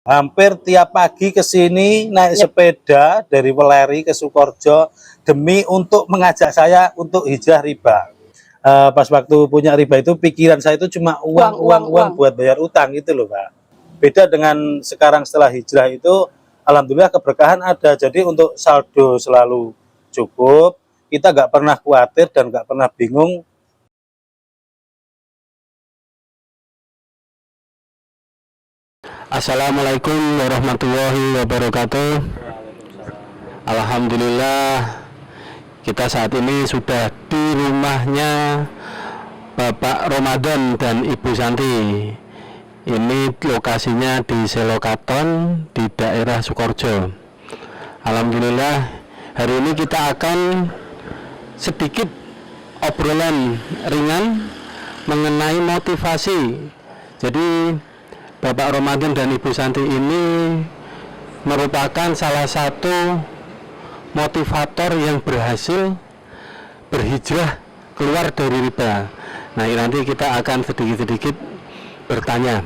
Hampir tiap pagi ke sini naik sepeda dari Weleri ke Sukorejo demi untuk mengajak saya untuk hijrah riba. Pas waktu punya riba itu pikiran saya itu cuma uang buat bayar utang gitu loh Pak. Beda dengan sekarang setelah hijrah itu, alhamdulillah keberkahan ada. Jadi untuk saldo selalu cukup, kita nggak pernah khawatir dan nggak pernah bingung. Assalamualaikum warahmatullahi wabarakatuh. Alhamdulillah kita saat ini sudah di rumahnya Bapak Ramadan dan Ibu Santi. Ini lokasinya di Selokaton di daerah Sukorejo. Alhamdulillah hari ini kita akan sedikit obrolan ringan mengenai motivasi. Jadi Bapak Ramadan dan Ibu Santi ini merupakan salah satu motivator yang berhasil berhijrah keluar dari riba. Nah, nanti kita akan sedikit-sedikit bertanya,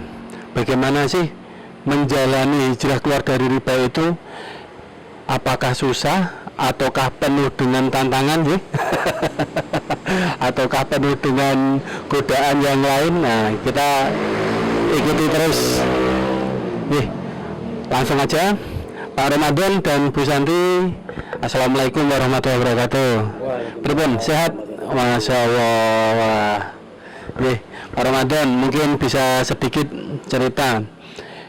bagaimana sih menjalani hijrah keluar dari riba itu? Apakah susah ataukah penuh dengan tantangan sih? Ataukah penuh dengan godaan yang lain? Nah, kita ikuti terus. Nih, langsung aja Pak Ramadan dan Bu Santi. Assalamualaikum warahmatullahi wabarakatuh. Pripun sehat? Masya Allah. Nih, Pak Ramadan mungkin bisa sedikit cerita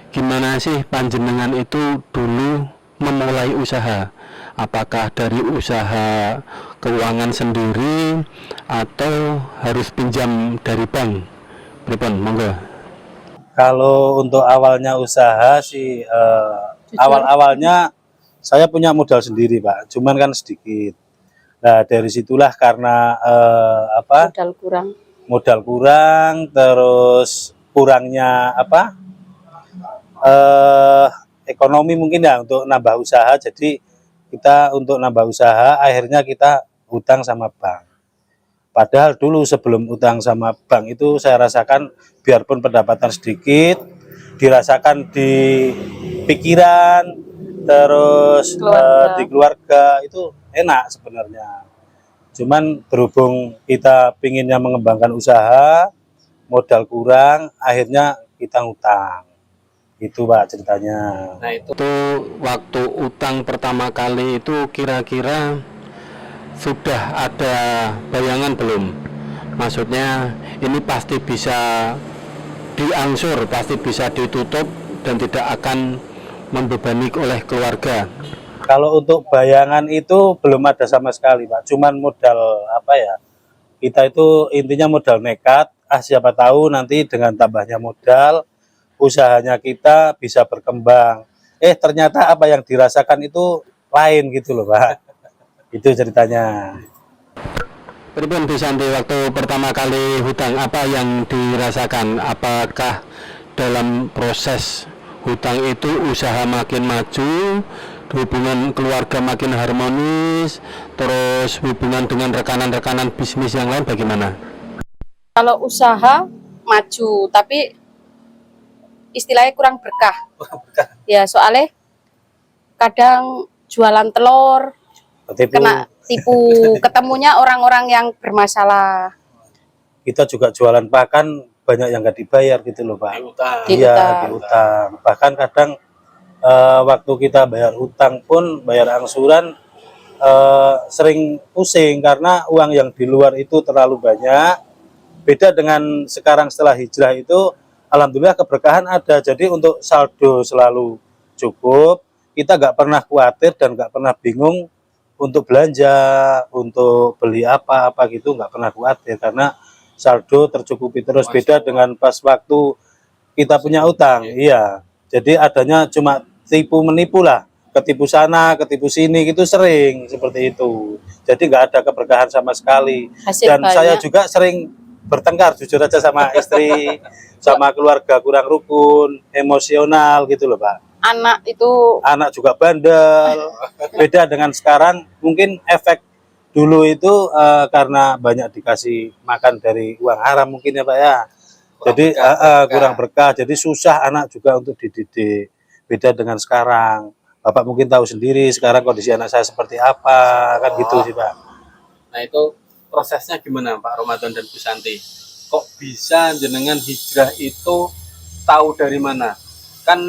gimana sih panjenengan itu dulu memulai usaha? Apakah dari usaha keuangan sendiri atau harus pinjam dari bank? Pripun, monggo. Kalau untuk awalnya usaha sih, awal-awalnya saya punya modal sendiri Pak, cuman kan sedikit. Nah dari situlah karena modal kurang, terus kurangnya ekonomi mungkin ya untuk nambah usaha. Jadi kita untuk nambah usaha akhirnya kita hutang sama bank. Padahal dulu sebelum utang sama bank itu saya rasakan biarpun pendapatan sedikit, dirasakan di pikiran, terus di keluarga itu enak sebenarnya. Cuman berhubung kita pinginnya mengembangkan usaha, modal kurang, akhirnya kita ngutang. Itu Pak ceritanya. Nah itu waktu utang pertama kali itu kira-kira sudah ada bayangan belum? Maksudnya ini pasti bisa diangsur, pasti bisa ditutup dan tidak akan membebani oleh keluarga. Kalau untuk bayangan itu belum ada sama sekali Pak, cuman modal kita itu intinya modal nekat, siapa tahu nanti dengan tambahnya modal, usahanya kita bisa berkembang. Ternyata apa yang dirasakan itu lain gitu loh Pak. Itu ceritanya. Pripun Bu Santi waktu pertama kali hutang apa yang dirasakan? Apakah dalam proses hutang itu usaha makin maju, hubungan keluarga makin harmonis, terus hubungan dengan rekanan-rekanan bisnis yang lain bagaimana? Kalau usaha maju, tapi istilahnya kurang berkah. Ya soalnya kadang jualan telur, kena tipu, ketemunya orang-orang yang bermasalah. Kita juga jualan pakan banyak yang nggak dibayar gitu loh Pak. Iya diutang. Bahkan kadang waktu kita bayar utang pun bayar angsuran sering pusing karena uang yang di luar itu terlalu banyak. Beda dengan sekarang setelah hijrah itu, alhamdulillah keberkahan ada. Jadi untuk saldo selalu cukup, kita nggak pernah khawatir dan nggak pernah bingung untuk belanja, untuk beli apa-apa gitu, nggak pernah khawatir karena saldo tercukupi terus. Beda dengan pas waktu kita punya utang, iya. Jadi adanya cuma tipu menipu lah, ketipu sana, ketipu sini gitu sering seperti itu. Jadi nggak ada keberkahan sama sekali. Dan saya juga sering bertengkar jujur aja sama istri, sama keluarga kurang rukun, emosional gitu loh Pak. Anak juga bandel. Beda dengan sekarang, mungkin efek dulu itu karena banyak dikasih makan dari uang haram mungkin ya Pak ya. Jadi kurang berkah, jadi susah anak juga untuk dididik. beda dengan sekarang. Bapak mungkin tahu sendiri sekarang kondisi anak saya seperti apa, kan gitu sih Pak. Nah itu prosesnya gimana Pak Ramadan dan Bu Santi? Kok bisa jenengan hijrah itu tahu dari mana? Kan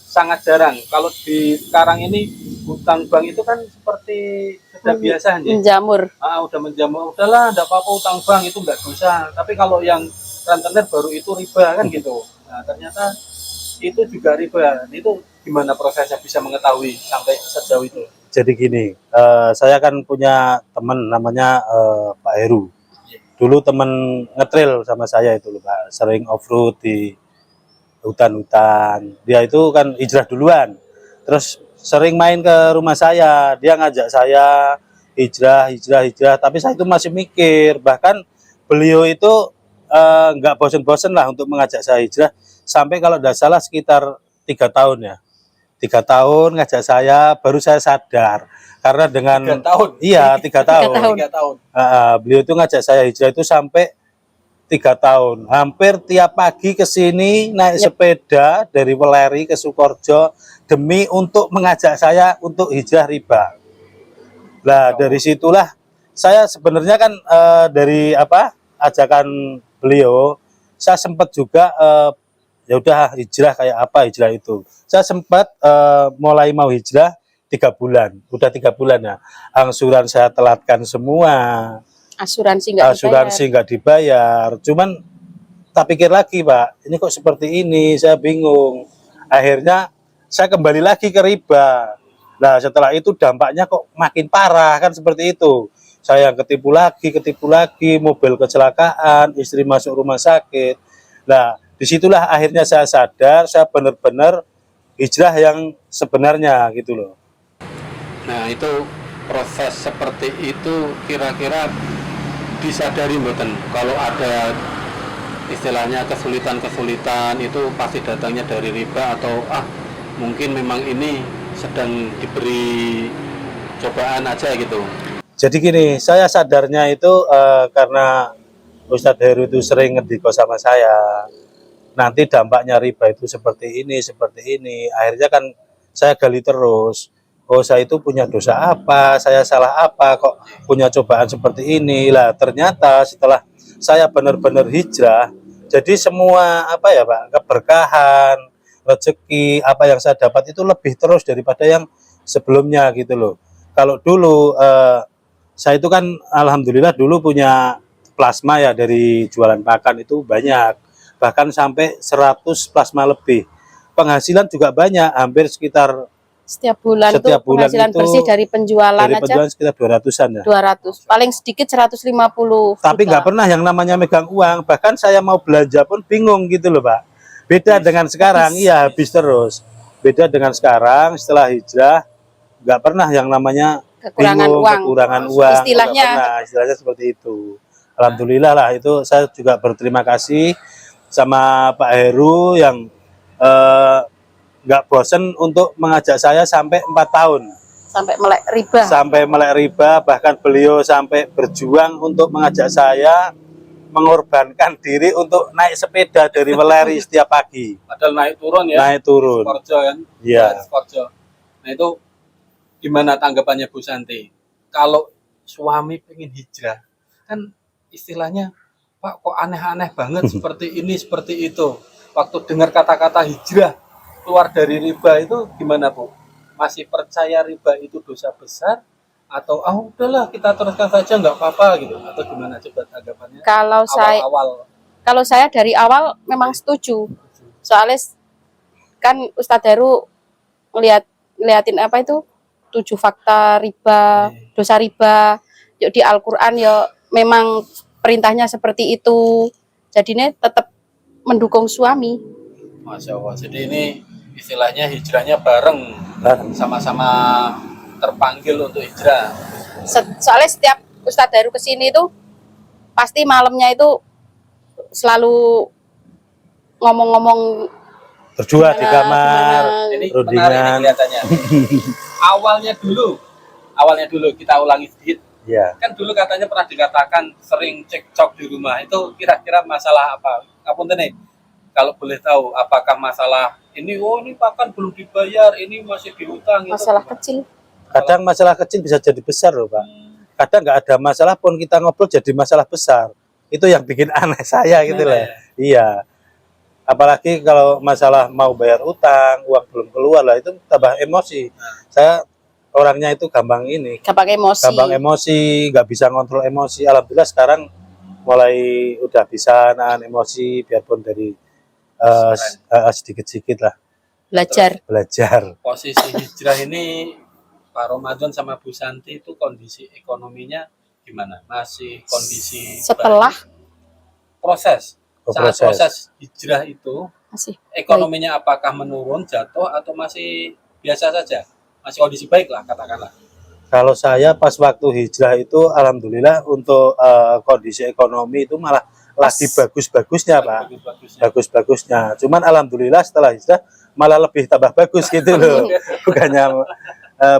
sangat jarang. Kalau di sekarang ini hutang bank itu kan seperti sudah biasa aja. Menjamur. Udah menjamur, udahlah enggak apa-apa utang bank itu enggak dosa. Tapi kalau yang rentenir baru itu riba kan gitu. Nah ternyata itu juga riba. Itu gimana prosesnya bisa mengetahui sampai sejauh itu? Jadi gini, saya kan punya teman namanya Pak Heru. Dulu teman ngetrail sama saya itu loh Pak, sering off-road di hutan-hutan. Dia itu kan hijrah duluan, terus sering main ke rumah saya. Dia ngajak saya hijrah, tapi saya itu masih mikir. Bahkan beliau itu nggak bosen-bosen lah untuk mengajak saya hijrah, sampai kalau tidak salah sekitar 3 tahun ya. 3 tahun ngajak saya, baru saya sadar karena dengan 3 tahun. Iya 3 tahun. 3 tahun. Beliau itu ngajak saya hijrah itu sampai 3 tahun. Hampir tiap pagi ke sini naik sepeda dari Weleri ke Sukorejo demi untuk mengajak saya untuk hijrah riba. Nah dari situlah saya sebenarnya kan dari ajakan beliau, saya sempat juga ya udah hijrah kayak apa hijrah itu. Saya sempat mulai mau hijrah 3 bulan, udah 3 bulan ya. Angsuran saya telatkan semua, asuransi nggak dibayar. Cuman tak pikir lagi Pak, ini kok seperti ini, saya bingung. Akhirnya saya kembali lagi ke riba. Nah setelah itu dampaknya kok makin parah kan seperti itu. Saya ketipu lagi, mobil kecelakaan, istri masuk rumah sakit. Nah disitulah akhirnya saya sadar, saya benar-benar hijrah yang sebenarnya gitu loh. Nah itu proses seperti itu kira-kira disadari mboten kalau ada istilahnya kesulitan-kesulitan itu pasti datangnya dari riba atau mungkin memang ini sedang diberi cobaan aja gitu. Jadi gini, saya sadarnya itu karena Ustadz Heru itu sering ngediko sama saya. Nanti dampaknya riba itu seperti ini. Akhirnya kan saya gali terus. Oh saya itu punya dosa apa, saya salah apa, kok punya cobaan seperti ini. Lah ternyata setelah saya benar-benar hijrah, jadi semua Pak, keberkahan, rezeki, apa yang saya dapat itu lebih terus daripada yang sebelumnya gitu loh. Kalau dulu saya itu kan alhamdulillah dulu punya plasma ya dari jualan pakan itu banyak. Bahkan sampai 100 plasma lebih. Penghasilan juga banyak, hampir sekitar setiap bulan penghasilan itu bersih dari penjualan sekitar 200-an ya. 200, paling sedikit 150. Tapi nggak pernah yang namanya megang uang. Bahkan saya mau belanja pun bingung gitu loh Pak. Beda dengan sekarang, iya habis terus. Beda dengan sekarang setelah hijrah, nggak pernah yang namanya kekurangan uang. Istilahnya seperti itu. Alhamdulillah lah, itu saya juga berterima kasih sama Pak Heru yang nggak bosen untuk mengajak saya sampai 4 tahun. Sampai melek riba, bahkan beliau sampai berjuang untuk mengajak saya mengorbankan diri untuk naik sepeda dari Weleri setiap pagi. Padahal naik turun ya? Naik turun. Sukorejo kan? Iya. Nah itu gimana tanggapannya Bu Santi? Kalau suami pengen hijrah, kan istilahnya, Pak kok aneh-aneh banget seperti ini, seperti itu. Waktu dengar kata-kata hijrah, keluar dari riba itu gimana Bu? Masih percaya riba itu dosa besar? Atau udahlah kita teruskan saja nggak apa-apa gitu? Atau gimana coba tanggapannya? Kalau saya dari awal memang setuju. Soalnya kan Ustadz Heru ngeliatin 7 fakta riba, dosa riba. Yuk di Al-Quran ya memang perintahnya seperti itu. Jadinya tetap mendukung suami. Masya Allah. Jadi ini istilahnya hijrahnya bareng, sama-sama terpanggil untuk hijrah. Soalnya setiap Ustadz Heru kesini itu pasti malamnya itu selalu ngomong-ngomong berdua di kamar, ini menarik ini kelihatannya. awalnya dulu kita ulangi sedikit. Ya. Kan dulu katanya pernah dikatakan sering cekcok di rumah. Itu kira-kira masalah apa? Ngapunten nih, kalau boleh tahu, apakah masalah ini pakan belum dibayar, ini masih diutang. Masalah kecil. Kadang masalah kecil bisa jadi besar loh Pak. Kadang nggak ada masalah pun kita ngobrol jadi masalah besar. Itu yang bikin aneh saya gitu lah. Iya. Apalagi kalau masalah mau bayar utang, uang belum keluar lah, itu tambah emosi. Saya orangnya itu gampang Gampang emosi. nggak bisa ngontrol emosi. Alhamdulillah sekarang mulai udah bisa nahan emosi, biarpun dari sedikit-sedikit lah Belajar. Posisi hijrah ini Pak Ramadan sama Bu Santi itu kondisi ekonominya gimana? Masih kondisi Setelah proses. Saat proses hijrah itu masih ekonominya apakah menurun, jatuh, atau masih biasa saja? Masih kondisi baik lah katakanlah. Kalau saya pas waktu hijrah itu alhamdulillah untuk kondisi ekonomi itu malah lagi bagus-bagusnya Pak. Bagus-bagusnya. Cuman alhamdulillah setelah hijrah malah lebih tambah bagus gitu loh.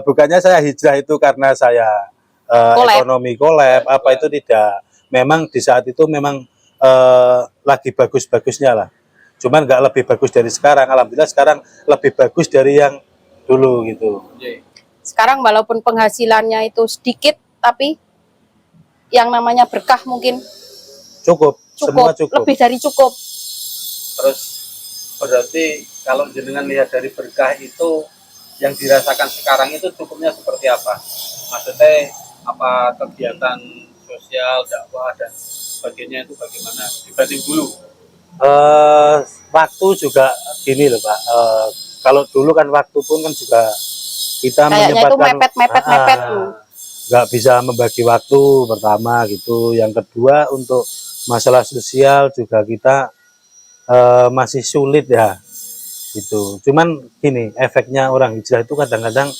Bukannya saya hijrah itu karena saya ekonomi kolab apa itu tidak. Memang di saat itu memang lagi bagus-bagusnya lah. Cuman nggak lebih bagus dari sekarang. Alhamdulillah sekarang lebih bagus dari yang dulu gitu. Sekarang walaupun penghasilannya itu sedikit, tapi yang namanya berkah mungkin cukup. Semua cukup. Lebih dari cukup. Terus berarti kalau jenengan lihat dari berkah itu yang dirasakan sekarang itu cukupnya seperti apa? Maksudnya apa kegiatan sosial, dakwah dan sebagainya itu bagaimana dibanding dulu? Waktu juga gini loh Pak. Kalau dulu kan waktu pun kan juga kita kayaknya itu mepet. Nggak bisa membagi waktu pertama gitu. Yang kedua untuk masalah sosial juga kita masih sulit ya gitu. Cuman gini, efeknya orang hijrah itu kadang-kadang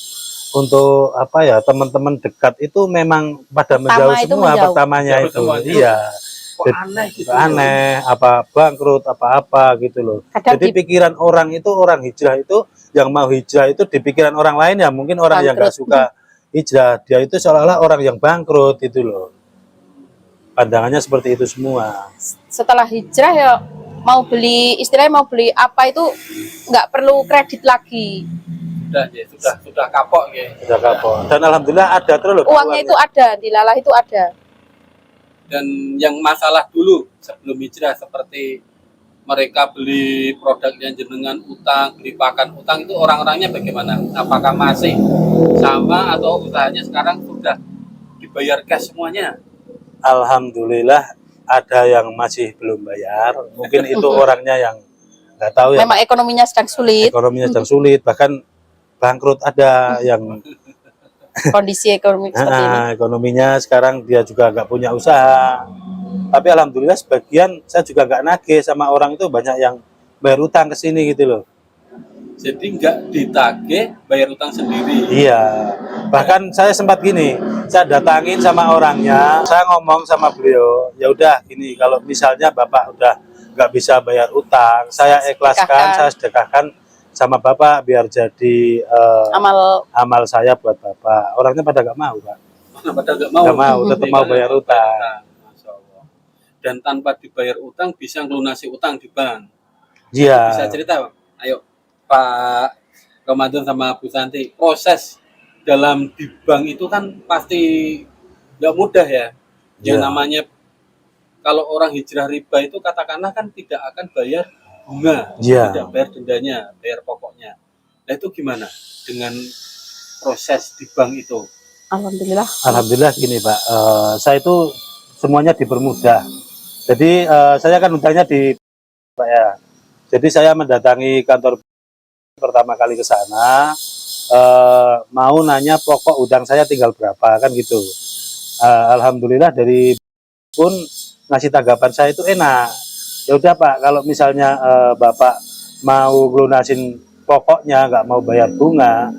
untuk apa ya, teman-teman dekat itu memang pada menjauh semua pertamanya itu. Iya. Aneh gitu. Aneh, apa bangkrut, apa-apa gitu loh. Jadi pikiran orang itu, orang hijrah itu, yang mau hijrah itu di pikiran orang lain ya, mungkin orang yang nggak suka hijrah, dia itu seolah-olah orang yang bangkrut gitu loh. Pandangannya seperti itu semua. Setelah hijrah ya mau beli, istilahnya mau beli apa itu nggak perlu kredit lagi. Sudah kapok ya. Sudah kapok. Dan alhamdulillah ada terus loh. Uangnya itu ada, di Lalah itu ada. Dan yang masalah dulu sebelum hijrah seperti mereka beli produknya jenengan utang, beli pakan utang itu orang-orangnya bagaimana? Apakah masih sama atau usahanya sekarang sudah dibayar cash semuanya? Alhamdulillah ada yang masih belum bayar. Mungkin itu orangnya yang nggak tahu ya. Memang ekonominya sedang sulit. Ekonominya sedang sulit, bahkan bangkrut ada yang kondisi ekonomi seperti ini. Ekonominya sekarang dia juga nggak punya usaha. Tapi alhamdulillah sebagian saya juga nggak nagih sama orang itu, banyak yang bayar utang ke sini gitu loh. Jadi nggak ditagih, bayar utang sendiri. Iya. Bahkan saya sempat gini, saya datangin sama orangnya, saya ngomong sama beliau, ya udah gini, kalau misalnya Bapak udah nggak bisa bayar utang, saya ikhlaskan, saya sedekahkan sama Bapak biar jadi amal saya buat Bapak. Orangnya pada nggak mau Pak. Pada nggak mau. Nggak mau, tetap mau bayar utang. Masya Allah. Dan tanpa dibayar utang bisa ngelunasi utang di bank. Iya. Bisa cerita, ayo Pak Ramadan sama Bu Santi, proses dalam di bank itu kan pasti nggak mudah ya. Yang namanya kalau orang hijrah riba itu katakanlah kan tidak akan bayar bunga, tidak bayar dendanya, bayar pokoknya. Nah itu gimana dengan proses di bank itu? Alhamdulillah gini Pak, saya itu semuanya dipermudah. Jadi saya kan utangnya di Pak ya. Jadi saya mendatangi kantor pertama kali ke sana, mau nanya pokok utang saya tinggal berapa kan gitu. Alhamdulillah dari pun ngasih tanggapan saya itu enak. Ya udah Pak, kalau misalnya Bapak mau lunasin pokoknya, nggak mau bayar bunga,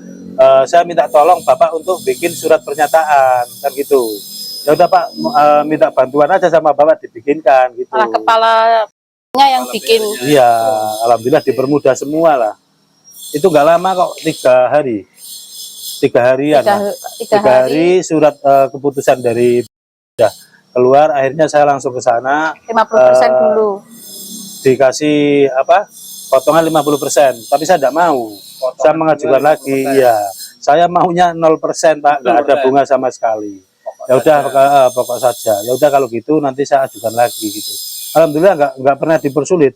saya minta tolong Bapak untuk bikin surat pernyataan kan gitu. Ya udah Pak, minta bantuan aja sama Bapak dibikinkan gitu. Malah kepalanya yang bikin. Iya, alhamdulillah dipermudah semua lah. Itu nggak lama kok, 3 hari. 3 harian. 3 hari surat keputusan dari udah keluar, akhirnya saya langsung ke sana. 50% dulu. Dikasih apa? potongan 50%, tapi saya tidak mau. Saya mengajukan lagi, ya. Saya maunya 0% Pak, nggak ada bunga sama sekali. Ya udah pokok saja. Ya udah kalau gitu nanti saya ajukan lagi gitu. Alhamdulillah nggak pernah dipersulit.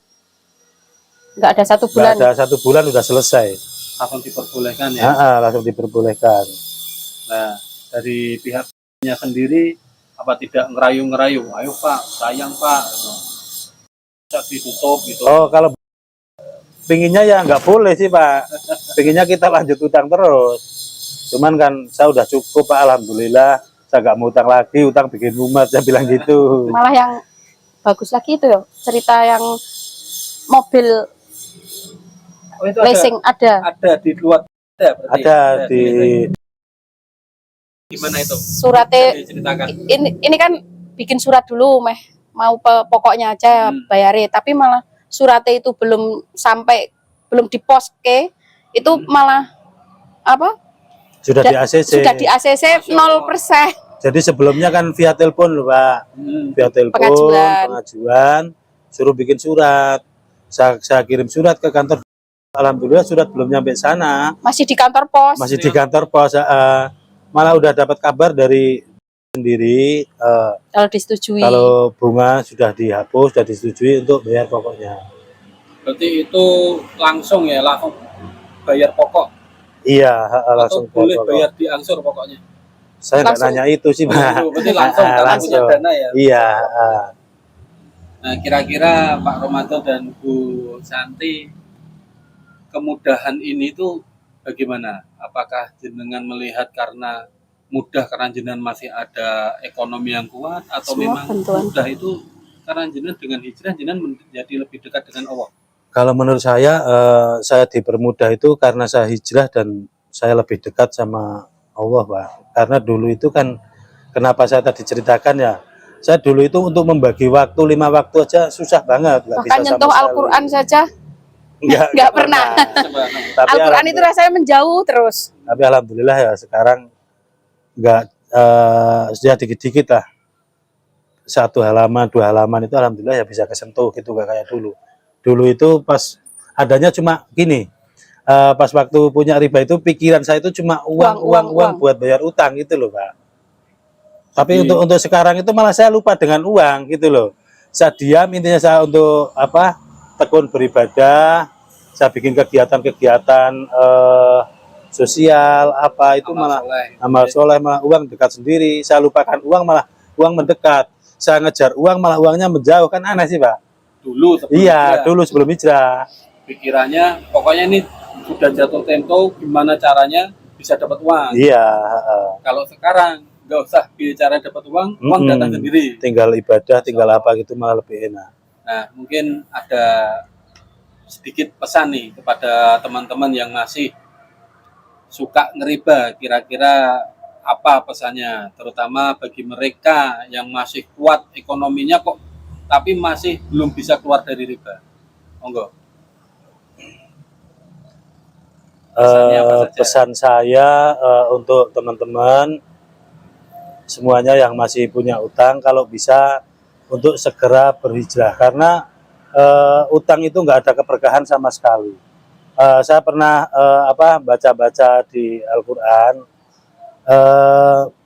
Nggak ada 1 bulan. Nggak ada 1 bulan udah selesai. Langsung diperbolehkan ya. Langsung diperbolehkan. Nah, dari pihaknya sendiri apa tidak ngerayu-ngerayu? Ayo Pak, sayang Pak. Bisa ditutup gitu. Oh, kalau pinginnya ya nggak boleh sih Pak. Pinginnya kita lanjut utang terus. Cuman kan saya udah cukup Pak, alhamdulillah. Saya nggak mau utang lagi, utang bikin mumet, saya bilang gitu. Malah yang bagus lagi itu ya, cerita yang mobil Oh, itu leasing ada. Ada di luar berarti. Ada di gimana itu? Suratnya Diceritakan. ini kan bikin surat dulu mau pokoknya aja bayare, tapi malah suratnya itu belum sampai, belum di pos ke itu malah apa? sudah di ACC. Sudah di ACC 0%. Jadi sebelumnya kan via telepon loh Pak. Via telepon, pengajuan, suruh bikin surat. Saya kirim surat ke kantor. Alhamdulillah surat belum nyampe sana. Masih di kantor pos. Masih di kantor pos. Malah udah dapat kabar dari sendiri Kalau disetujui. kalau bunga sudah dihapus, sudah disetujui untuk bayar pokoknya. Berarti itu langsung ya, langsung bayar pokok. Iya, Atau langsung boleh pokok. bayar diangsur pokoknya. Saya nggak Langsung. nanya itu sih Pak. Berarti langsung karena punya dana ya. Iya. Nah, kira-kira Pak Romanto dan Bu Santi, kemudahan ini tuh bagaimana? Apakah jenengan melihat karena mudah karena jenengan masih ada ekonomi yang kuat, atau Semua memang bantuan. mudah itu karena jenengan dengan hijrah jenengan menjadi lebih dekat dengan Allah? Kalau menurut saya dipermudah itu karena saya hijrah dan saya lebih dekat sama Allah Pak. Karena dulu itu kan, kenapa saya tadi ceritakan ya, saya dulu itu untuk membagi waktu 5 waktu aja susah banget. Bahkan nyentuh Al-Quran saja nggak pernah. Tapi Al-Quran itu rasanya menjauh terus. Tapi alhamdulillah ya sekarang nggak ya dikit-dikit lah. 1 halaman, 2 halaman itu alhamdulillah ya bisa kesentuh gitu, gak kayak dulu. Dulu itu pas adanya cuma gini, pas waktu punya riba itu pikiran saya itu cuma uang buat bayar utang gitu loh Pak. Tapi untuk sekarang itu malah saya lupa dengan uang gitu loh. Saya diam, intinya saya untuk apa, tekun beribadah, saya bikin kegiatan-kegiatan sosial apa itu malah amal soleh, malah uang dekat sendiri. Saya lupakan uang, malah uang mendekat. Saya ngejar uang malah uangnya menjauh, kan aneh sih Pak. Dulu sebelum Iya, dulu sebelum hijrah. Pikirannya pokoknya ini sudah jatuh tempo, gimana caranya bisa dapat uang. Iya. Kalau sekarang nggak usah bicara dapat uang, uang datang sendiri. Tinggal ibadah, tinggal apa gitu malah lebih enak. Nah, mungkin ada sedikit pesan nih kepada teman-teman yang masih suka ngeriba, kira-kira apa pesannya, terutama bagi mereka yang masih kuat ekonominya kok, tapi masih belum bisa keluar dari riba. Monggo. Pesan saya untuk teman-teman semuanya yang masih punya utang, kalau bisa untuk segera berhijrah, karena utang itu nggak ada keberkahan sama sekali. Saya pernah baca-baca di Al-Quran,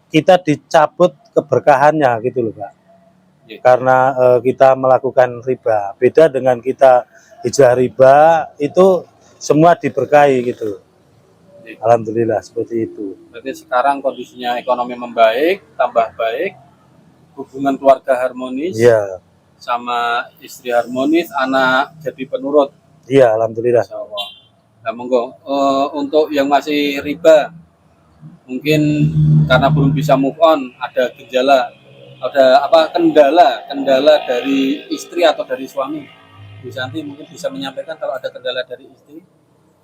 kita dicabut keberkahannya gitu loh Pak, karena kita melakukan riba. Beda dengan kita hijrah riba, itu semua diberkahi gitu. Alhamdulillah seperti itu. Berarti sekarang kondisinya ekonomi membaik, tambah baik, hubungan keluarga harmonis, Iya. sama istri harmonis, anak jadi penurut. Iya, alhamdulillah. Nah, monggo untuk yang masih riba, mungkin karena belum bisa move on, ada kendala dari istri atau dari suami. Bu Santi mungkin bisa menyampaikan kalau ada kendala dari istri,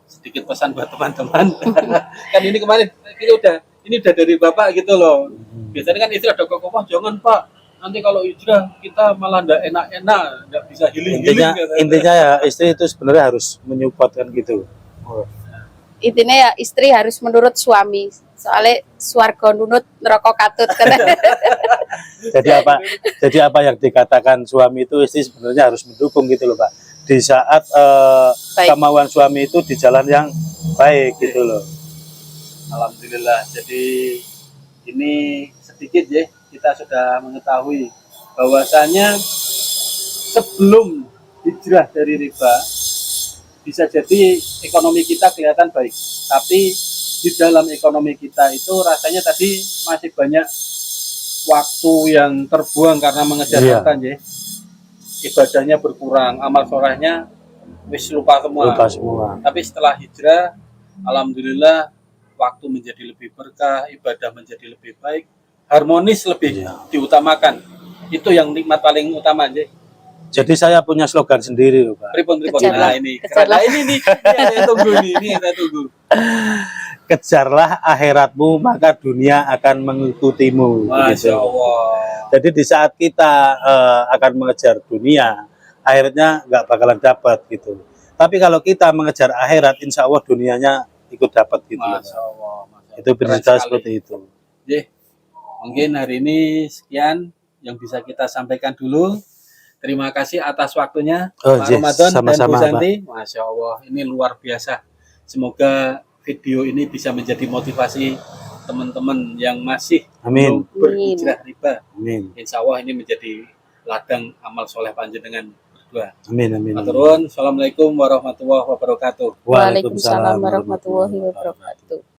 sedikit pesan buat teman-teman. Kan ini kemarin ini udah dari Bapak gitu loh. Biasanya kan istri ada kok, jangan Pak, nanti kalau hijrah kita malah ndak enak-enak, nggak bisa healing. Intinya ya istri itu sebenarnya harus menyupport kan gitu. Intinya ya istri harus menurut suami, soalnya swarga nunut neraka katut. Jadi apa yang dikatakan suami itu istri sebenarnya harus mendukung gitu loh Pak. di saat Baik. kemauan suami itu di jalan yang baik gitu loh. Alhamdulillah. Jadi ini sedikit ya kita sudah mengetahui bahwasanya sebelum hijrah dari riba bisa jadi ekonomi kita kelihatan baik, tapi di dalam ekonomi kita itu rasanya tadi masih banyak waktu yang terbuang karena mengejar Iya. harta ya. Ibadahnya berkurang, amal solehnya wis lupa semua. Lupa semua. Tapi setelah hijrah, alhamdulillah waktu menjadi lebih berkah, ibadah menjadi lebih baik, harmonis lebih Iya. diutamakan. Itu yang nikmat paling utama aja. Jadi saya punya slogan sendiri loh Pak. Pripun. Kejarlah. Nah ini, Kejarlah. nah, ini saya tunggu nih, ini saya tunggu. Kejarlah akhiratmu maka dunia akan mengikutimu. Masya Begitu. Allah. Jadi di saat kita akan mengejar dunia, akhirnya nggak bakalan dapat gitu. Tapi kalau kita mengejar akhirat, insya Allah dunianya ikut dapat gitu. loh, Pak. Masya Allah. Itu bercerita seperti itu. Jadi, mungkin hari ini sekian yang bisa kita sampaikan dulu. Terima kasih atas waktunya Oh, Pak yes, Ramadan dan Bu sama-sama, Santi. Masya Allah, ini luar biasa. Semoga video ini bisa menjadi motivasi teman-teman yang masih Amin. belum berhijrah riba. Amin. Insya Allah ini menjadi ladang amal soleh panjenengan berdua. Amin. Amin. Maturun, assalamualaikum warahmatullahi wabarakatuh. Waalaikumsalam warahmatullahi wabarakatuh.